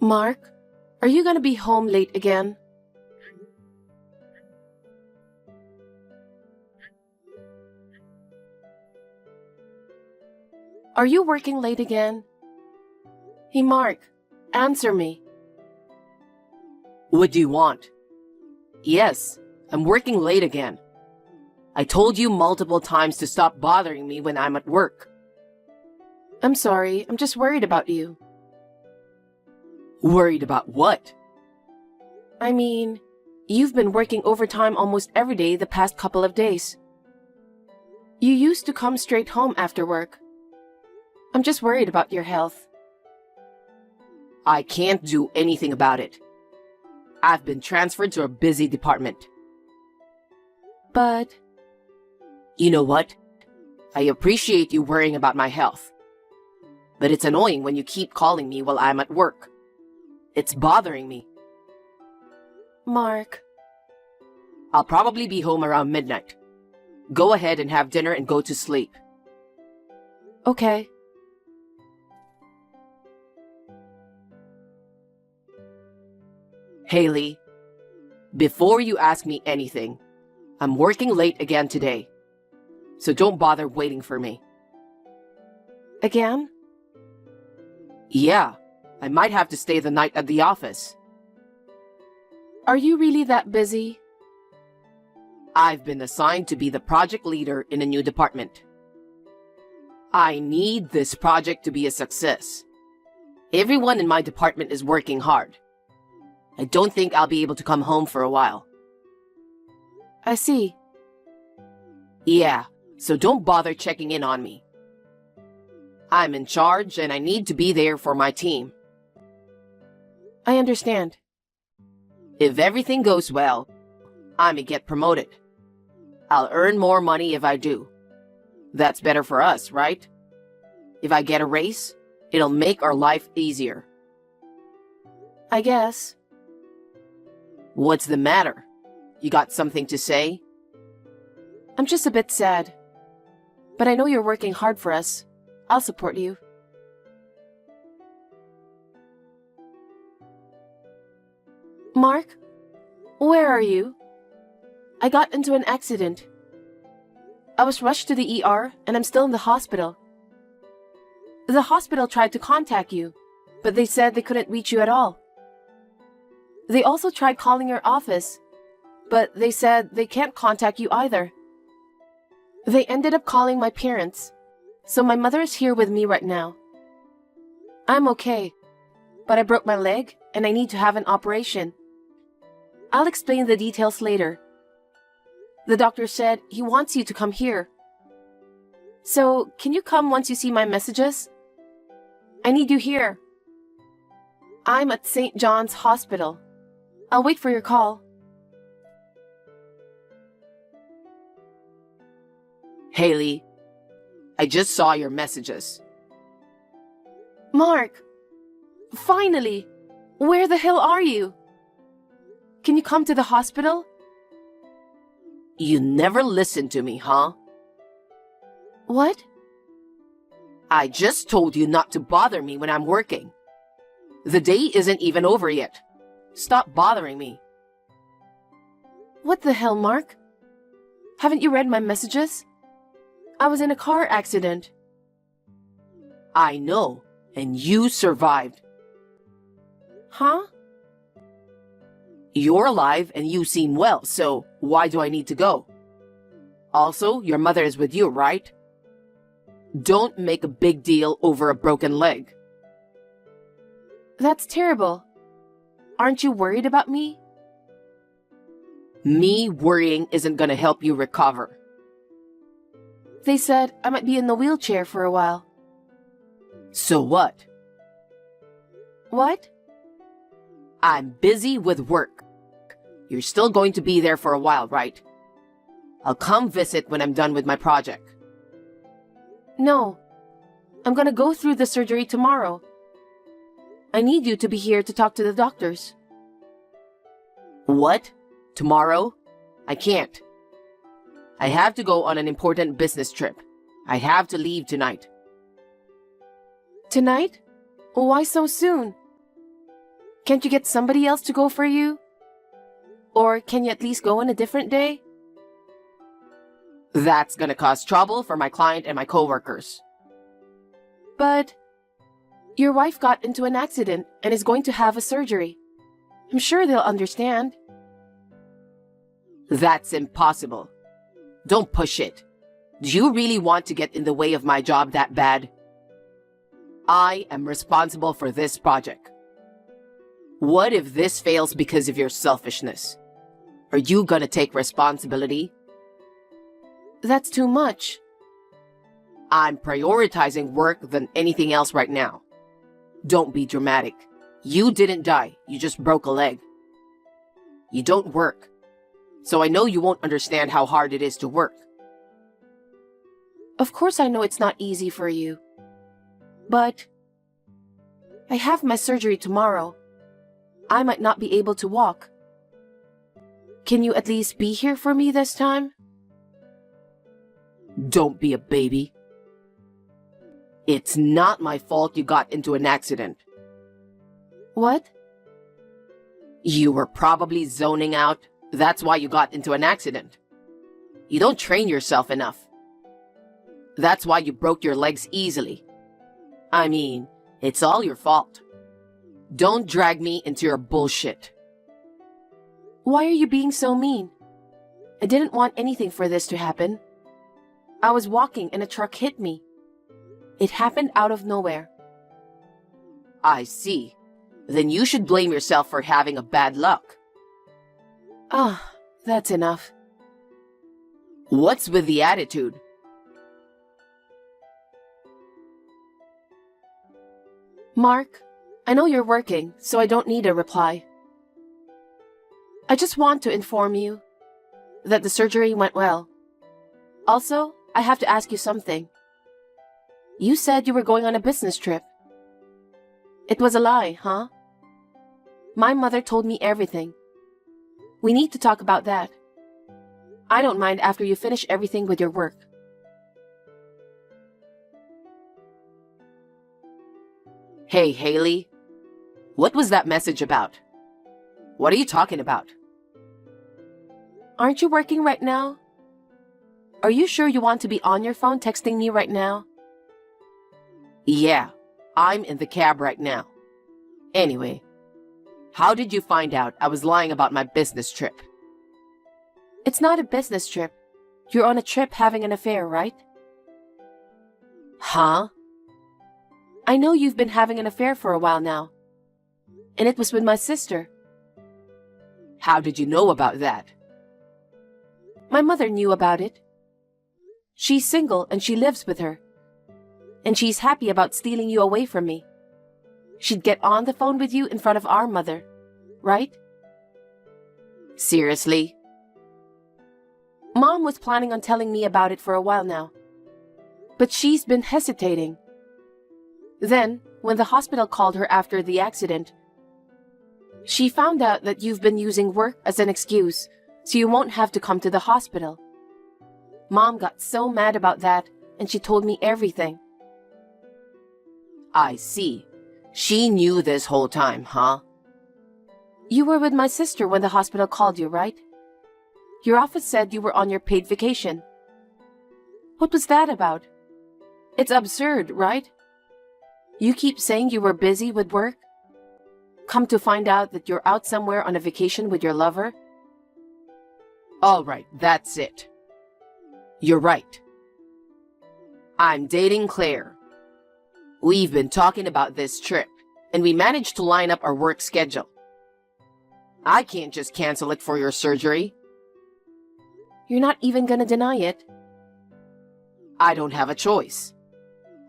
Mark, are you gonna be home late again? Are you working late again? Hey, Mark, answer me. What do you want? Yes, I'm working late again. I told you multiple times to stop bothering me when I'm at work. I'm sorry, I'm just worried about you. Worried about what? I mean, you've been working overtime almost every day the past couple of days. You used to come straight home after work. I'm just worried about your health. I can't do anything about it. I've been transferred to a busy department. But You know what? I appreciate you worrying about my health. But it's annoying when you keep calling me while I'm at work. It's bothering me. Mark, I'll probably be home around midnight. Go ahead and have dinner and go to sleep. okay. Haley, before you ask me anything, I'm working late again today. So don't bother waiting for me. Again? Yeah, I might have to stay the night at the office. Are you really that busy? I've been assigned to be the project leader in a new department. I need this project to be a success. Everyone in my department is working hard. I don't think I'll be able to come home for a while. I see. Yeah, so don't bother checking in on me. I'm in charge and I need to be there for my team. I understand. If everything goes well, I may get promoted. I'll earn more money if I do. That's better for us, right? If I get a raise, it'll make our life easier. I guess. What's the matter? You got something to say? I'm just a bit sad. But I know you're working hard for us. I'll support you. Mark, where are you? I got into an accident. I was rushed to the ER and I'm still in the hospital. The hospital tried to contact you, but they said they couldn't reach you at all. They also tried calling your office, but they said they can't contact you either. They ended up calling my parents, so my mother is here with me right now. I'm okay, but I broke my leg and I need to have an operation. I'll explain the details later. The doctor said he wants you to come here. So, can you come once you see my messages? I need you here. I'm at St. John's Hospital. I'll wait for your call. Haley, I just saw your messages. Mark! Finally! Where the hell are you? Can you come to the hospital? You never listen to me, huh? What? I just told you not to bother me when I'm working. The day isn't even over yet. Stop bothering me. What the hell, Mark? Haven't you read my messages? I was in a car accident. I know, and you survived. Huh? You're alive and you seem well, so why do I need to go? Also, your mother is with you, right? Don't make a big deal over a broken leg. That's terrible. Aren't you worried about me? Me worrying isn't gonna help you recover. They said I might be in the wheelchair for a while. So what? What? I'm busy with work. You're still going to be there for a while, right? I'll come visit when I'm done with my project. No. I'm gonna go through the surgery tomorrow. I need you to be here to talk to the doctors. What? Tomorrow? I can't. I have to go on an important business trip. I have to leave tonight. Tonight? Why so soon? Can't you get somebody else to go for you? Or can you at least go on a different day? That's gonna cause trouble for my client and my coworkers. But your wife got into an accident and is going to have a surgery. I'm sure they'll understand. That's impossible. Don't push it. Do you really want to get in the way of my job that bad? I am responsible for this project. What if this fails because of your selfishness? Are you gonna take responsibility? That's too much. I'm prioritizing work than anything else right now. Don't be dramatic. You didn't die, you just broke a leg. You don't work. So I know you won't understand how hard it is to work. Of course I know it's not easy for you. But I have my surgery tomorrow. I might not be able to walk. Can you at least be here for me this time? Don't be a baby. It's not my fault you got into an accident. What? You were probably zoning out. That's why you got into an accident. You don't train yourself enough. That's why you broke your legs easily. I mean, it's all your fault. Don't drag me into your bullshit. Why are you being so mean? I didn't want anything for this to happen. I was walking and a truck hit me. It happened out of nowhere. I see. Then you should blame yourself for having a bad luck. Ah, that's enough. What's with the attitude? Mark, I know you're working, so I don't need a reply. I just want to inform you that the surgery went well. Also, I have to ask you something. You said you were going on a business trip. It was a lie, huh? My mother told me everything. We need to talk about that. I don't mind after you finish everything with your work. Hey, Haley. What was that message about? What are you talking about? Aren't you working right now? Are you sure you want to be on your phone texting me right now? Yeah, I'm in the cab right now. Anyway, how did you find out I was lying about my business trip? It's not a business trip. You're on a trip having an affair, right? Huh? I know you've been having an affair for a while now. And it was with my sister. How did you know about that? My mother knew about it. She's single and she lives with her. And she's happy about stealing you away from me. She'd get on the phone with you in front of our mother, right? Seriously? Mom was planning on telling me about it for a while now. But she's been hesitating. Then, when the hospital called her after the accident, she found out that you've been using work as an excuse, so you won't have to come to the hospital. Mom got so mad about that, and she told me everything. I see. She knew this whole time, huh? You were with my sister when the hospital called you, right? Your office said you were on your paid vacation. What was that about? It's absurd, right? You keep saying you were busy with work. Come to find out that you're out somewhere on a vacation with your lover. All right, that's it. You're right. I'm dating Claire. We've been talking about this trip, and we managed to line up our work schedule. I can't just cancel it for your surgery. You're not even gonna deny it. I don't have a choice.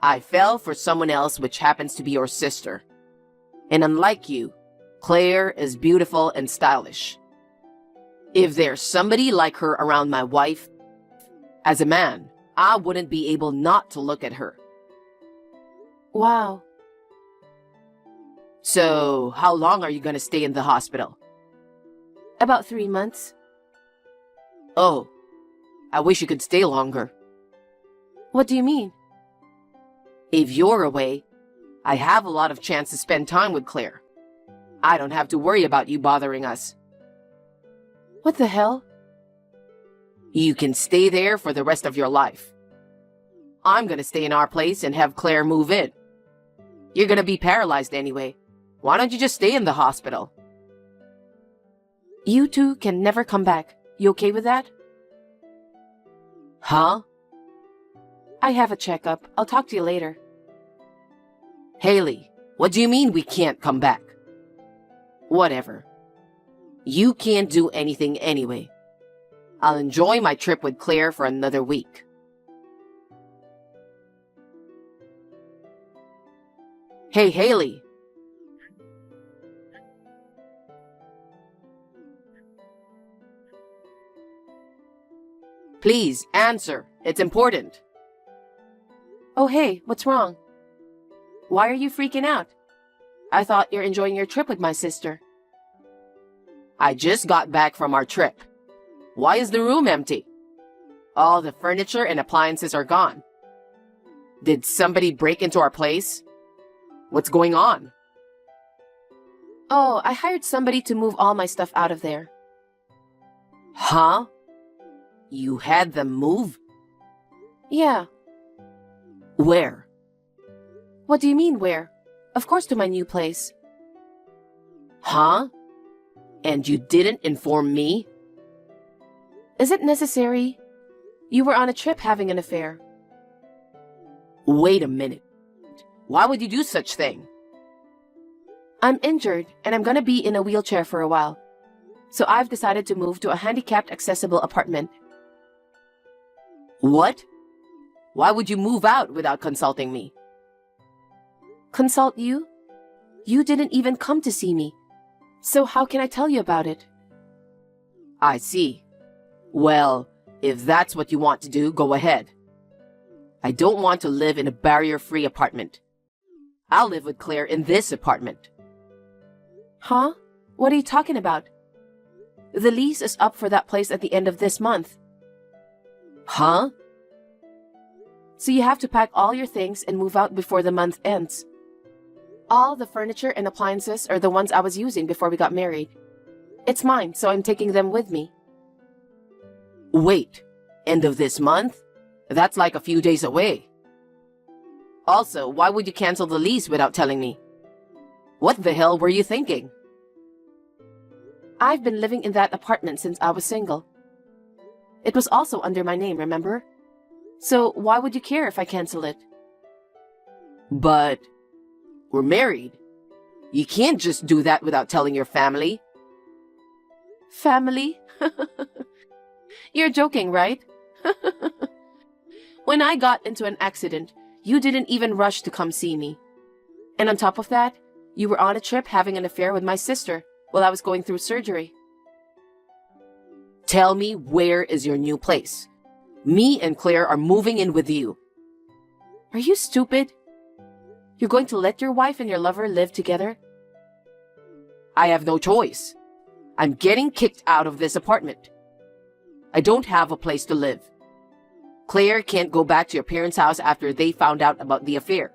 I fell for someone else, which happens to be your sister. And unlike you, Claire is beautiful and stylish. If there's somebody like her around my wife, as a man, I wouldn't be able not to look at her. Wow. So, how long are you gonna stay in the hospital? About 3 months. Oh, I wish you could stay longer. What do you mean? If you're away, I have a lot of chance to spend time with Claire. I don't have to worry about you bothering us. What the hell? You can stay there for the rest of your life. I'm gonna stay in our place and have Claire move in. You're gonna be paralyzed anyway. Why don't you just stay in the hospital? You two can never come back. You okay with that? Huh? I have a checkup. I'll talk to you later. Haley, what do you mean we can't come back? Whatever. You can't do anything anyway. I'll enjoy my trip with Claire for another week. Hey, Haley. Please, answer. It's important. Oh, hey, what's wrong? Why are you freaking out? I thought you're enjoying your trip with my sister. I just got back from our trip. Why is the room empty? All the furniture and appliances are gone. Did somebody break into our place? What's going on? Oh, I hired somebody to move all my stuff out of there. Huh? You had them move? Yeah. Where? What do you mean, where? Of course, to my new place. Huh? And you didn't inform me? Is it necessary? You were on a trip having an affair. Wait a minute. Why would you do such thing? I'm injured, and I'm gonna be in a wheelchair for a while. So I've decided to move to a handicapped accessible apartment. What? Why would you move out without consulting me? Consult you? You didn't even come to see me. So how can I tell you about it? I see. Well, if that's what you want to do, go ahead. I don't want to live in a barrier-free apartment. I'll live with Claire in this apartment. Huh? What are you talking about? The lease is up for that place at the end of this month. Huh? So you have to pack all your things and move out before the month ends. All the furniture and appliances are the ones I was using before we got married. It's mine, so I'm taking them with me. Wait, end of this month? That's like a few days away. Also, why would you cancel the lease without telling me? What the hell were you thinking? I've been living in that apartment since I was single. It was also under my name, remember? So why would you care if I cancel it? But we're married. You can't just do that without telling your family. Family? You're joking, right? When I got into an accident, you didn't even rush to come see me. And on top of that, you were on a trip having an affair with my sister while I was going through surgery. Tell me, where is your new place? Me and Claire are moving in with you. Are you stupid? You're going to let your wife and your lover live together? I have no choice. I'm getting kicked out of this apartment. I don't have a place to live. Claire can't go back to your parents' house after they found out about the affair.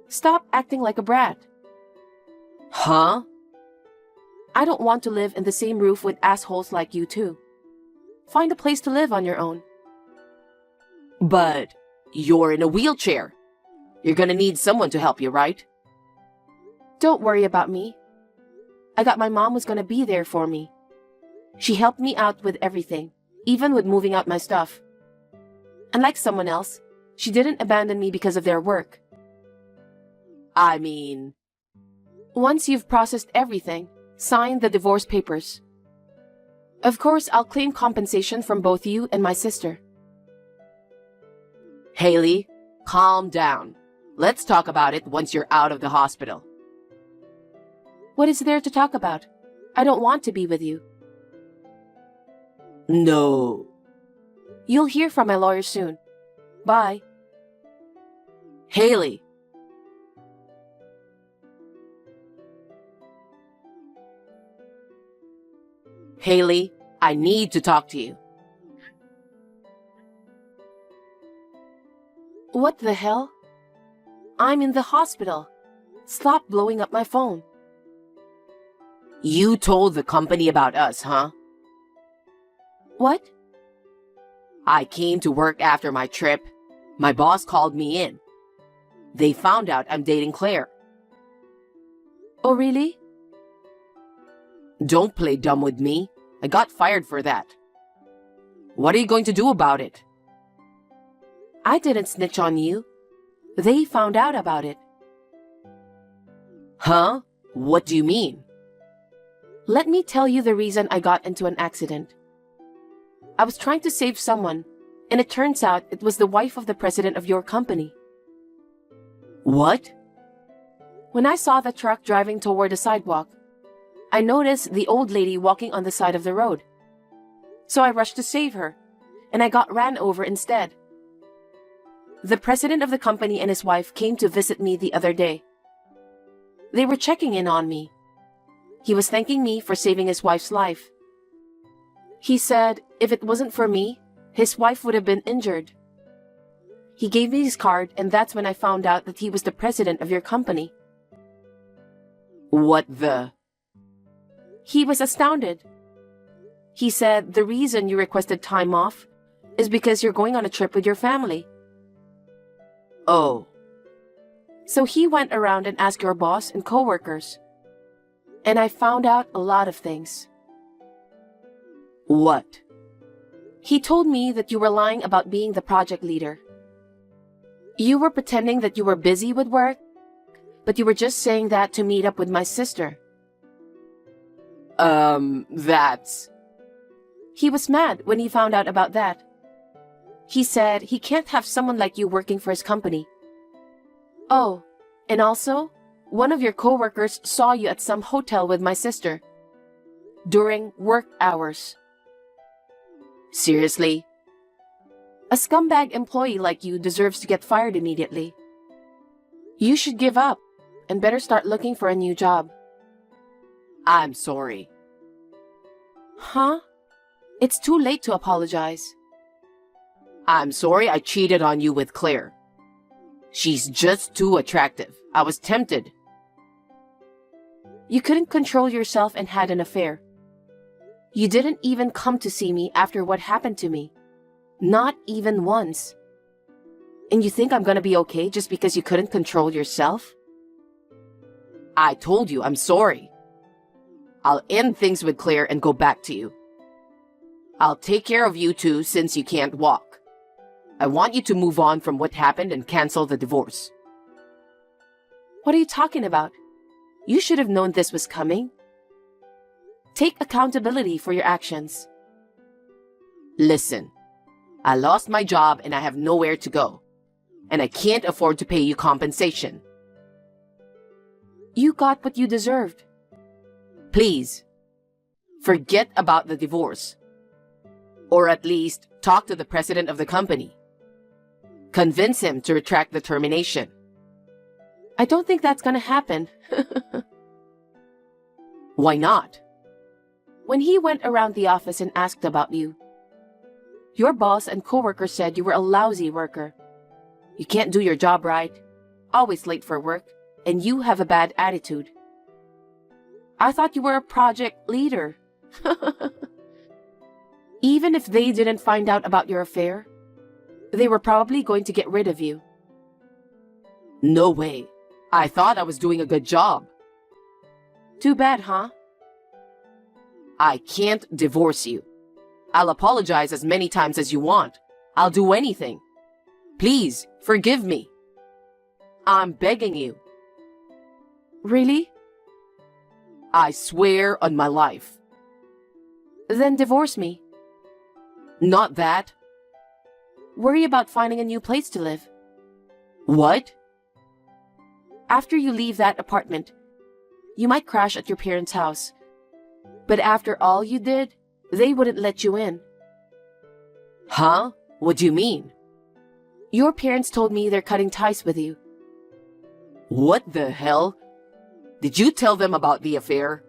Stop acting like a brat. Huh? I don't want to live in the same roof with assholes like you too. Find a place to live on your own. But you're in a wheelchair. You're gonna need someone to help you, right? Don't worry about me. I got my mom was gonna be there for me. She helped me out with everything, even with moving out my stuff. Unlike someone else, she didn't abandon me because of their work. I mean... Once you've processed everything, sign the divorce papers. Of course, I'll claim compensation from both you and my sister. Haley, calm down. Let's talk about it once you're out of the hospital. What is there to talk about? I don't want to be with you. No. You'll hear from my lawyer soon. Bye. Haley. Haley, I need to talk to you. What the hell? I'm in the hospital. Stop blowing up my phone. You told the company about us, huh? What? I came to work after my trip. My boss called me in. They found out I'm dating Claire. Oh, really? Don't play dumb with me. I got fired for that. What are you going to do about it? I didn't snitch on you. They found out about it. Huh? What do you mean? Let me tell you the reason I got into an accident. I was trying to save someone, and it turns out it was the wife of the president of your company. What? When I saw the truck driving toward the sidewalk, I noticed the old lady walking on the side of the road. So I rushed to save her, and I got ran over instead. The president of the company and his wife came to visit me the other day. They were checking in on me. He was thanking me for saving his wife's life. He said if it wasn't for me, his wife would have been injured. He gave me his card, and that's when I found out that he was the president of your company. What the? He was astounded. He said the reason you requested time off is because you're going on a trip with your family. Oh. So he went around and asked your boss and coworkers. And I found out a lot of things. What? He told me that you were lying about being the project leader. You were pretending that you were busy with work, but you were just saying that to meet up with my sister. That's... He was mad when he found out about that. He said he can't have someone like you working for his company. Oh, and also, one of your coworkers saw you at some hotel with my sister during work hours. Seriously? A scumbag employee like you deserves to get fired immediately. You should give up and better start looking for a new job. I'm sorry. Huh? It's too late to apologize. I'm sorry I cheated on you with Claire. She's just too attractive. I was tempted. You couldn't control yourself and had an affair. You didn't even come to see me after what happened to me. Not even once. And you think I'm gonna be okay just because you couldn't control yourself? I told you I'm sorry. I'll end things with Claire and go back to you. I'll take care of you two since you can't walk. I want you to move on from what happened and cancel the divorce. What are you talking about? You should have known this was coming. Take accountability for your actions. Listen, I lost my job and I have nowhere to go. And I can't afford to pay you compensation. You got what you deserved. Please, forget about the divorce. Or at least talk to the president of the company. Convince him to retract the termination. I don't think that's gonna happen. Why not? When he went around the office and asked about you, your boss and coworker said you were a lousy worker. You can't do your job right, always late for work, and you have a bad attitude. I thought you were a project leader. Even if they didn't find out about your affair, they were probably going to get rid of you. No way. I thought I was doing a good job. Too bad, huh? I can't divorce you. I'll apologize as many times as you want. I'll do anything. Please, forgive me. I'm begging you. Really? I swear on my life. Then divorce me. Not that. Worry about finding a new place to live. What? After you leave that apartment, you might crash at your parents' house. But after all you did, they wouldn't let you in. Huh? What do you mean? Your parents told me they're cutting ties with you. What the hell? Did you tell them about the affair?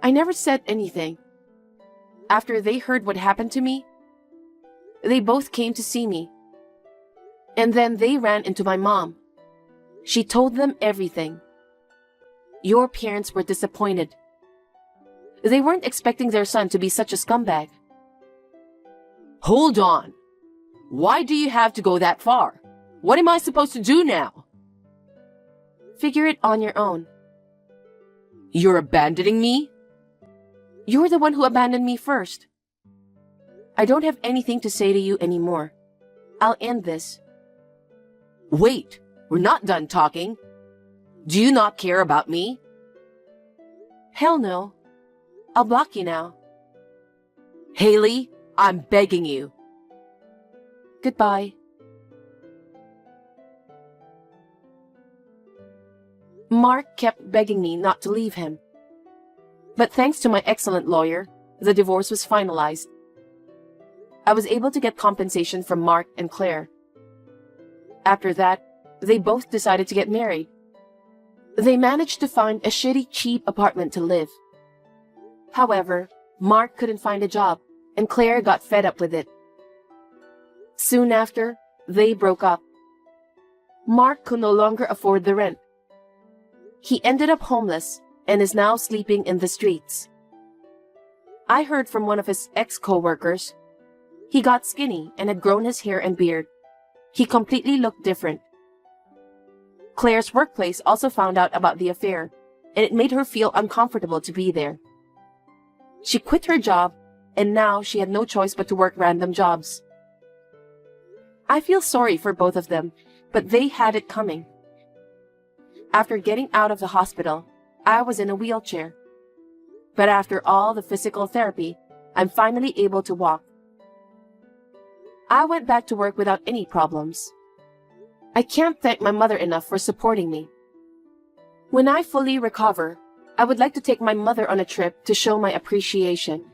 I never said anything. After they heard what happened to me, they both came to see me. And then they ran into my mom. She told them everything. Your parents were disappointed They weren't expecting their son to be such a scumbag. Hold on. Why do you have to go that far? What am I supposed to do now? Figure it on your own. You're abandoning me? You're the one who abandoned me first. I don't have anything to say to you anymore. I'll end this. Wait, we're not done talking. Do you not care about me? Hell no. I'll block you now. Haley, I'm begging you. Goodbye. Mark kept begging me not to leave him. But thanks to my excellent lawyer, the divorce was finalized. I was able to get compensation from Mark and Claire. After that, they both decided to get married. They managed to find a shitty, cheap apartment to live. However, Mark couldn't find a job, and Claire got fed up with it. Soon after, they broke up. Mark could no longer afford the rent. He ended up homeless and is now sleeping in the streets. I heard from one of his ex-coworkers. He got skinny and had grown his hair and beard. He completely looked different. Claire's workplace also found out about the affair, and it made her feel uncomfortable to be there. She quit her job, and now she had no choice but to work random jobs. I feel sorry for both of them, but they had it coming. After getting out of the hospital, I was in a wheelchair. But after all the physical therapy, I'm finally able to walk. I went back to work without any problems. I can't thank my mother enough for supporting me. When I fully recover, I would like to take my mother on a trip to show my appreciation.